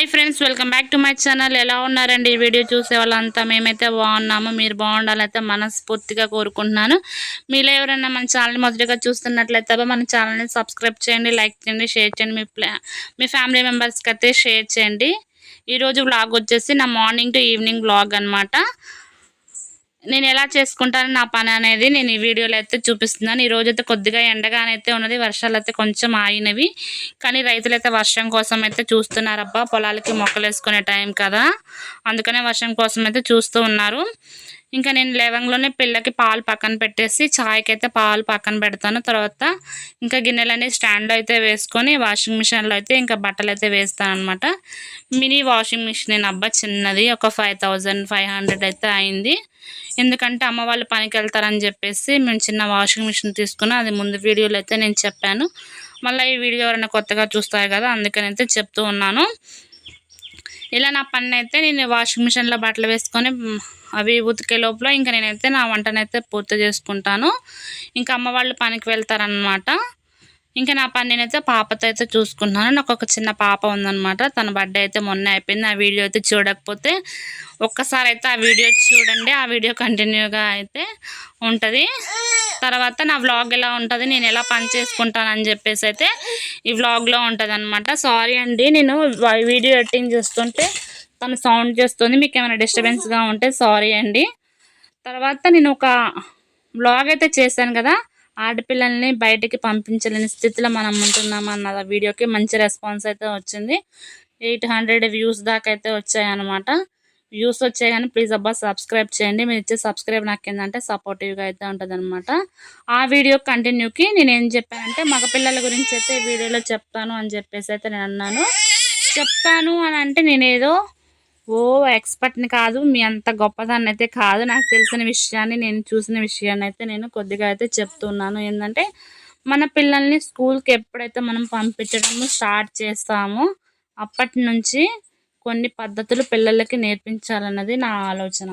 Hi friends, welcome back to my channel. ఎలా ఉన్నారండి? ఈ వీడియో చూసే వాళ్ళంతా మేమైతే బాగున్నాము. మీరు బాగుండాలైతే మనస్ఫూర్తిగా కోరుకుంటున్నాను. మీలో ఎవరైనా మన ఛానల్ని మొదటిగా చూస్తున్నట్లయితే మన ఛానల్ని సబ్స్క్రైబ్ చేయండి, లైక్ చేయండి, షేర్ చేయండి. మీ ఫ్యామిలీ మెంబర్స్కి అయితే షేర్ చేయండి. ఈరోజు వ్లాగ్ వచ్చేసి నా మార్నింగ్ టు ఈవినింగ్ వ్లాగ్ అనమాట. నేను ఎలా చేసుకుంటాను నా పని అనేది నేను ఈ వీడియోలో అయితే చూపిస్తున్నాను. ఈరోజు అయితే కొద్దిగా ఎండగానైతే ఉన్నది, వర్షాలు అయితే కొంచెం ఆగినవి. కానీ రైతులు అయితే వర్షం కోసం అయితే చూస్తున్నారబ్బా. పొలాలకి మొక్కలు వేసుకునే టైం కదా, అందుకనే వర్షం కోసం అయితే చూస్తూ ఉన్నారు. ఇంకా నేను లేవంగానే పిల్లకి పాలు పక్కన పెట్టేసి చాయ్కి అయితే పాలు పక్కన పెడతాను. తర్వాత ఇంకా గిన్నెలన్నీ స్టాండ్లో అయితే వేసుకొని వాషింగ్ మిషన్లో అయితే ఇంకా బట్టలు అయితే వేస్తాను అనమాట. మినీ వాషింగ్ మిషన్ అబ్బా, చిన్నది, ఒక 5500 అయితే అయింది. ఎందుకంటే అమ్మ వాళ్ళు పనికి వెళ్తారని చెప్పేసి మేము చిన్న వాషింగ్ మిషన్ తీసుకున్నాం. అది ముందు వీడియోలో అయితే నేను చెప్పాను. మళ్ళీ ఈ వీడియో ఎవరైనా కొత్తగా చూస్తారు కదా, అందుకని అయితే చెప్తూ ఉన్నాను. ఇలా నా పని అయితే నేను వాషింగ్ మిషన్లో బట్టలు వేసుకొని అవి ఉతికే లోపల ఇంకా నేనైతే నా వంటనైతే పూర్తి చేసుకుంటాను. ఇంకా అమ్మ వాళ్ళు పనికి వెళ్తారనమాట. ఇంకా నా పని నేనైతే పాపతో అయితే చూసుకుంటున్నాను. నాకు ఒక చిన్న పాప ఉందన్నమాట. తన బర్త్డే అయితే మొన్న అయిపోయింది. ఆ వీడియో అయితే చూడకపోతే ఒక్కసారి అయితే ఆ వీడియో చూడండి. ఆ వీడియో కంటిన్యూగా అయితే ఉంటుంది. తర్వాత నా వ్లాగ్ ఎలా ఉంటుంది, నేను ఎలా పని చేసుకుంటానని చెప్పేసి అయితే ఈ వ్లాగ్లో ఉంటుంది అనమాట. సారీ అండి, నేను వీడియో ఎడిటింగ్ చేస్తుంటే తను సౌండ్ చేస్తుంది. మీకు ఏమైనా డిస్టర్బెన్స్గా ఉంటే సారీ అండి. తర్వాత నేను ఒక వ్లాగ్ అయితే చేశాను కదా, ఆడపిల్లల్ని బయటికి పంపించలేని స్థితిలో మనం ఉంటున్నాం అన్న వీడియోకి మంచి రెస్పాన్స్ అయితే వచ్చింది. 800 వ్యూస్ దాకా అయితే వచ్చాయన్నమాట. వ్యూస్ వచ్చాయి కానీ ప్లీజ్ అబ్బా సబ్స్క్రైబ్ చేయండి. మీరు ఇచ్చే సబ్స్క్రైబ్ నాకు ఏంటంటే సపోర్టివ్గా అయితే ఉంటుంది అనమాట. ఆ వీడియో కంటిన్యూకి నేను ఏం చెప్పానంటే మగపిల్లల గురించి అయితే వీడియోలో చెప్తాను అని చెప్పేసి అయితే నేను అన్నాను. చెప్తాను అని అంటే నేనేదో ఎక్స్పర్ట్ని కాదు, మీ అంత గొప్పదాన్ని అయితే కాదు. నాకు తెలిసిన విషయాన్ని, నేను చూసిన విషయాన్ని అయితే నేను కొద్దిగా అయితే చెప్తున్నాను. ఏంటంటే మన పిల్లల్ని స్కూల్కి ఎప్పుడైతే మనం పంపించడం స్టార్ట్ చేస్తామో అప్పటి నుంచి కొన్ని పద్ధతులు పిల్లలకి నేర్పించాలన్నది నా ఆలోచన.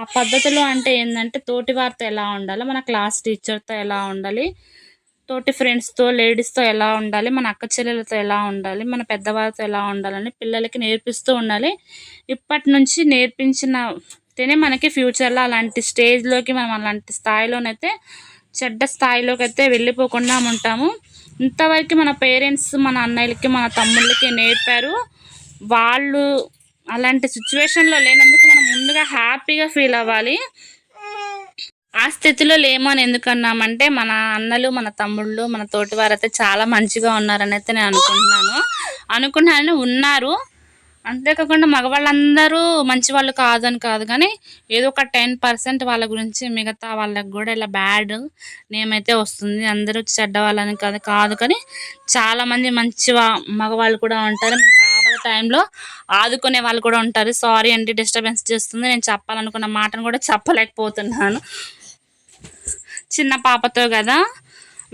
ఆ పద్ధతులు అంటే ఏంటంటే తోటి వారితో ఎలా ఉండాలి, మన క్లాస్ టీచర్తో ఎలా ఉండాలి, తోటి ఫ్రెండ్స్తో, లేడీస్తో ఎలా ఉండాలి, మన అక్క చెల్లెలతో ఎలా ఉండాలి, మన పెద్దవారితో ఎలా ఉండాలని పిల్లలకి నేర్పిస్తూ ఉండాలి. ఇప్పటి నుంచి నేర్పించినతేనే మనకి ఫ్యూచర్లో అలాంటి స్టేజ్లోకి మనం అలాంటి స్థాయిలోనైతే చెడ్డ స్థాయిలోకి అయితే వెళ్ళిపోకుండా ఉంటాము. ఇంతవరకు మన పేరెంట్స్ మన అన్నయ్యలకి మన తమ్ముళ్ళకి నేర్పారు. వాళ్ళు అలాంటి సిచ్యువేషన్లో లేనందుకు మనం ముందుగా హ్యాపీగా ఫీల్ అవ్వాలి. ఆ స్థితిలో లేమో అని ఎందుకన్నామంటే మన అన్నలు, మన తమ్ముళ్ళు, మన తోటి వారైతే చాలా మంచిగా ఉన్నారని అయితే నేను అనుకున్నాను ఉన్నారు. అంతేకాకుండా మగవాళ్ళందరూ మంచి వాళ్ళు కాదని కాదు, కానీ ఏదో ఒక 10% వాళ్ళ గురించి మిగతా వాళ్ళకి కూడా ఇలా బ్యాడ్ నేమ్ అయితే వస్తుంది. అందరూ చెడ్డవాళ్ళని కాదు, కానీ చాలామంది మంచి మగవాళ్ళు కూడా ఉంటారు. మనకు ఆపద టైంలో ఆదుకునే వాళ్ళు కూడా ఉంటారు. సారీ అండి, డిస్టర్బెన్స్ చేస్తుంది. నేను చెప్పాలనుకున్న మాటను కూడా చెప్పలేకపోతున్నాను. చిన్న పాపతో కదా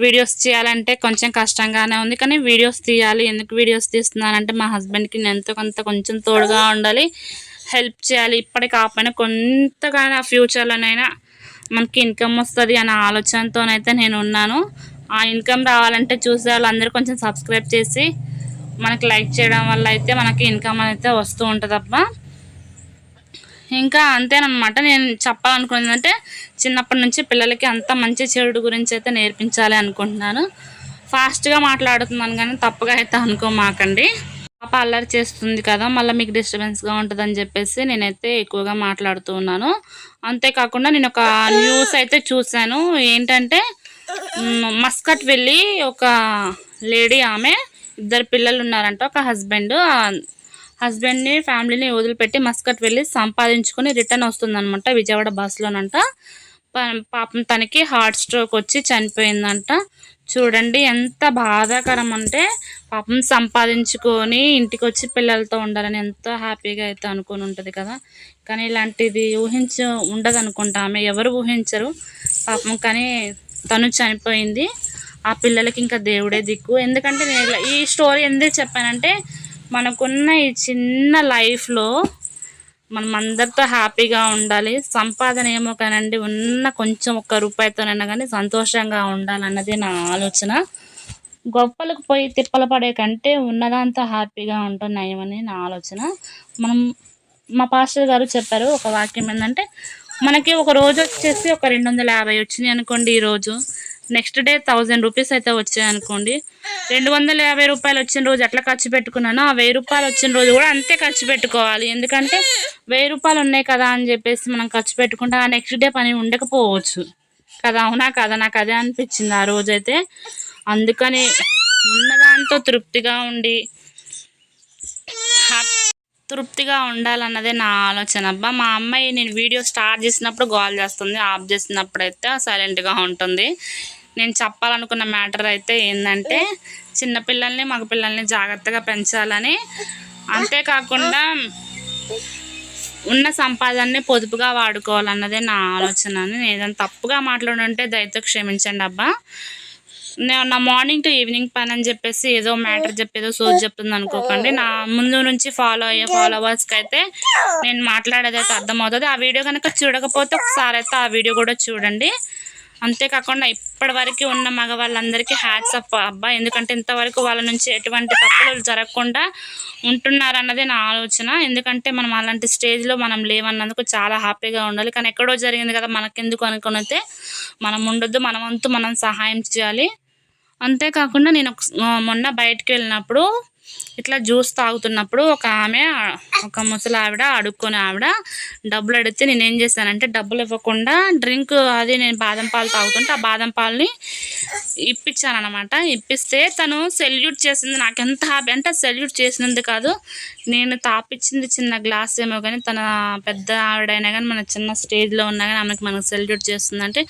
వీడియోస్ చేయాలంటే కొంచెం కష్టంగానే ఉంది, కానీ వీడియోస్ తీయాలి. ఎందుకు వీడియోస్ తీస్తున్నానంటే మా హస్బెండ్కి నేను ఎంతో కొంత కొంచెం తోడుగా ఉండాలి, హెల్ప్ చేయాలి. ఇప్పటికి కాకపోయినా కొంతగానే ఫ్యూచర్లోనైనా మనకి ఇన్కమ్ వస్తుంది అనే ఆలోచనతోనైతే నేను ఉన్నాను. ఆ ఇన్కమ్ రావాలంటే చూసే వాళ్ళందరూ కొంచెం సబ్స్క్రైబ్ చేసి మనకి లైక్ చేయడం వల్ల అయితే మనకి ఇన్కమ్ అయితే వస్తూ ఉంటుంది అబ్బా. ఇంకా అంతేనమాట. నేను చెప్పాలనుకున్నదంటే చిన్నప్పటి నుంచి పిల్లలకి అంత మంచి చెడు గురించి అయితే నేర్పించాలి అనుకుంటున్నాను. ఫాస్ట్గా మాట్లాడుతున్నాను కానీ తప్పుగా అయితే అనుకోమాకండి. పాప అల్లరి చేస్తుంది కదా, మళ్ళీ మీకు డిస్టర్బెన్స్గా ఉంటుందని చెప్పేసి నేనైతే ఎక్కువగా మాట్లాడుతూ ఉన్నాను. అంతేకాకుండా నేను ఒక న్యూస్ అయితే చూశాను. ఏంటంటే మస్కట్ వెళ్ళి ఒక లేడీ, ఆమె 2 పిల్లలు ఉన్నారంట. ఒక హస్బెండ్ని ఫ్యామిలీని వదిలిపెట్టి మస్కట్ వెళ్ళి సంపాదించుకొని రిటర్న్ వస్తుందనమాట. విజయవాడ బస్సులోనంట. పాపం తనకి హార్ట్ స్ట్రోక్ వచ్చి చనిపోయిందంట. చూడండి ఎంత బాధాకరం అంటే, పాపం సంపాదించుకొని ఇంటికి వచ్చి పిల్లలతో ఉండాలని ఎంతో హ్యాపీగా అయితే అనుకుని ఉంటుంది కదా, కానీ ఇలాంటిది ఉండదు అనుకుంటా. ఆమె ఎవరు ఊహించరు పాపం, కానీ తను చనిపోయింది. ఆ పిల్లలకి ఇంకా దేవుడే దిక్కు. ఎందుకంటే నేను ఈ స్టోరీ ఎందుకు చెప్పానంటే మనకున్న ఈ చిన్న లైఫ్లో మనం అందరితో హ్యాపీగా ఉండాలి. సంపాదన ఏమో కానండి, ఉన్న కొంచెం 1 రూపాయితోనైనా కానీ సంతోషంగా ఉండాలన్నది నా ఆలోచన. గొప్పలకు పోయి తిప్పలు పడే కంటే ఉన్నదంతా హ్యాపీగా ఉంటే నయమని నా ఆలోచన. మనం మా పాస్టర్ గారు చెప్పారు ఒక వాక్యం ఏంటంటే, మనకి ఒక రోజు వచ్చేసి ఒక 250 వచ్చినాయి అనుకోండి ఈరోజు, నెక్స్ట్ డే 1000 రూపీస్ అయితే వచ్చాయి అనుకోండి. 250 రూపాయలు వచ్చిన రోజు ఎట్లా ఖర్చు పెట్టుకున్నానో ఆ 1000 రూపాయలు వచ్చిన రోజు కూడా అంతే ఖర్చు పెట్టుకోవాలి. ఎందుకంటే 1000 రూపాయలు ఉన్నాయి కదా అని చెప్పేసి మనం ఖర్చు పెట్టుకుంటే ఆ నెక్స్ట్ డే పని ఉండకపోవచ్చు కదా. అవునా కదా, నాకు అదే అనిపించింది ఆ రోజైతే. అందుకని ఉన్నదాంతో తృప్తిగా ఉండాలన్నదే నా ఆలోచన అబ్బా. మా అమ్మాయి నేను వీడియో స్టార్ట్ చేసినప్పుడు గోల్ చేస్తుంది, ఆఫ్ చేసినప్పుడు అయితే సైలెంట్గా ఉంటుంది. నేను చెప్పాలనుకున్న మ్యాటర్ అయితే ఏంటంటే, చిన్నపిల్లల్ని మగపిల్లల్ని జాగ్రత్తగా పెంచాలని, అంతేకాకుండా ఉన్న సంపాదనని పొదుపుగా వాడుకోవాలన్నదే నా ఆలోచన. నేను ఏదైనా తప్పుగా మాట్లాడుంటే దయతో క్షమించండి అబ్బా. నా మార్నింగ్ టు ఈవినింగ్ పని అని చెప్పేసి ఏదో మ్యాటర్ చెప్పేదో సోజ్ చెప్తుంది అనుకోకండి. నా ముందు నుంచి ఫాలో అయ్యే ఫాలోవర్స్కి అయితే నేను మాట్లాడేదైతే అర్థమవుతుంది. ఆ వీడియో కనుక చూడకపోతే ఒకసారి అయితే ఆ వీడియో కూడా చూడండి. అంతేకాకుండా ఇప్పటివరకు ఉన్న మగవాళ్ళందరికీ హ్యాట్స్ అప్ అబ్బా. ఎందుకంటే ఇంతవరకు వాళ్ళ నుంచి ఎటువంటి తప్పులు జరగకుండా ఉంటున్నారన్నదే నా ఆలోచన. ఎందుకంటే మనం అలాంటి స్టేజ్లో మనం లేవన్నందుకు చాలా హ్యాపీగా ఉండాలి. కానీ ఎక్కడో జరిగింది కదా మనకెందుకు అనుకుని అయితే మనం ఉండొద్దు. మన వంతు మనం సహాయం చేయాలి. అంతేకాకుండా నేను మొన్న బయటికి వెళ్ళినప్పుడు ఇట్లా జ్యూస్ తాగుతున్నప్పుడు ఒక ముసలి ఆవిడ అడుక్కొని ఆవిడ డబ్బులు అడిగితే నేనేం చేశానంటే, డబ్బులు ఇవ్వకుండా డ్రింక్ అది నేను బాదం పాలు తాగుతుంటే ఆ బాదం పాలని ఇప్పించాను అనమాట. ఇప్పిస్తే తను సెల్యూట్ చేసింది. నాకు ఎంత హ్యాపీ అంటే, సెల్యూట్ చేసినందు కాదు, నేను తాపిచ్చింది చిన్న గ్లాస్ ఏమో కానీ తన పెద్ద ఆవిడైనా కానీ మన చిన్న స్టేజ్లో ఉన్నా కానీ ఆమెకు మనకు సెల్యూట్ చేస్తుందంటే,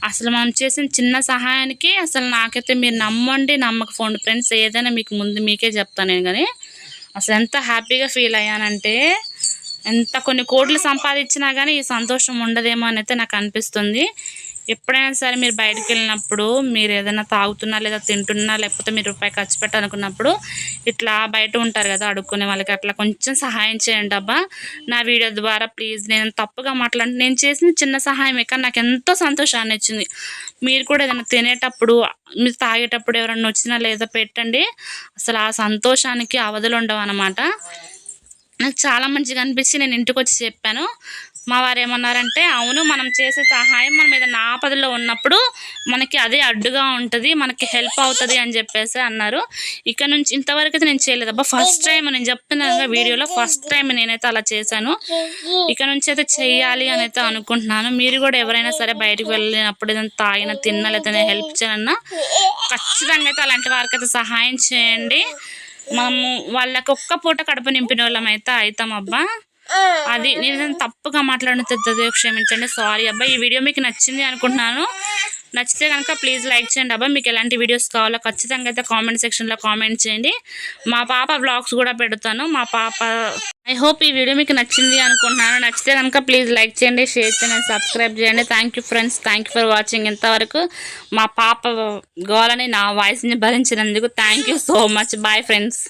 అసలు మనం చేసిన చిన్న సహాయానికి అసలు నాకైతే మీరు నమ్మండి నమ్మకపోండి ఫ్రెండ్స్, ఏదైనా మీకు ముందు మీకే చెప్తాను నేను. కానీ అసలు ఎంత హ్యాపీగా ఫీల్ అయ్యానంటే, ఎంత కొన్ని కోట్లు సంపాదించినా కానీ ఈ సంతోషం ఉండదేమో అని అయితే నాకు అనిపిస్తుంది. ఎప్పుడైనా సరే మీరు బయటకు వెళ్ళినప్పుడు మీరు ఏదైనా తాగుతున్నా లేదా తింటున్నా లేకపోతే మీరు రూపాయి ఖర్చు పెట్టాలనుకున్నప్పుడు ఇట్లా బయట ఉంటారు కదా అడుక్కునే వాళ్ళకి, అట్లా కొంచెం సహాయం చేయండి అబ్బా. నా వీడియో ద్వారా ప్లీజ్. నేను తప్పుగా నేను చేసిన చిన్న సహాయమే కానీ నాకు ఎంతో సంతోషాన్ని ఇచ్చింది. మీరు కూడా ఏదైనా తినేటప్పుడు మీరు తాగేటప్పుడు ఎవరన్నా వచ్చినా లేదా పెట్టండి. అసలు ఆ సంతోషానికి అవధులు ఉండవు అన్నమాట. నాకు చాలా మంచిగా అనిపించి నేను ఇంటికి వచ్చి చెప్పాను. మా వారు ఏమన్నారంటే, అవును మనం చేసే సహాయం మనం ఏదైనా ఆపదలో ఉన్నప్పుడు మనకి అదే అడ్డుగా ఉంటుంది, మనకి హెల్ప్ అవుతుంది అని చెప్పేసి అన్నారు. ఇక నుంచి ఇంతవరకు అయితే నేను చేయలేదు అబ్బా. ఫస్ట్ టైం నేను చెప్తున్నాను వీడియోలో, ఫస్ట్ టైం నేనైతే అలా చేశాను. ఇక నుంచి అయితే చెయ్యాలి అని అయితే అనుకుంటున్నాను. మీరు కూడా ఎవరైనా సరే బయటకు వెళ్ళినప్పుడు ఏదైనా తాగినా తిన్నా లేదా హెల్ప్ చేయాలన్నా ఖచ్చితంగా అయితే అలాంటి వారికి అయితే సహాయం చేయండి. మనము వాళ్ళకి ఒక్క పూట కడుపు నింపిన వాళ్ళం అయితే అవుతాం అబ్బా. అది నేను తప్పుగా మాట్లాడిన క్షమించండి, సారీ అబ్బా. ఈ వీడియో మీకు నచ్చింది అనుకుంటున్నాను. నచ్చితే కనుక ప్లీజ్ లైక్ చేయండి అబ్బా. మీకు ఎలాంటి వీడియోస్ కావాలో ఖచ్చితంగా అయితే కామెంట్ సెక్షన్లో కామెంట్ చేయండి. మా పాప వ్లాగ్స్ కూడా పెడతాను. ఐ హోప్ ఈ వీడియో మీకు నచ్చింది అనుకుంటున్నాను. నచ్చితే కనుక ప్లీజ్ లైక్ చేయండి, షేర్ చేయండి, సబ్స్క్రైబ్ చేయండి. Thank you friends, thank you for watching. ఇంతవరకు మా పాప గోలని నా వాయిస్ని భరించినందుకు thank you so much. Bye friends.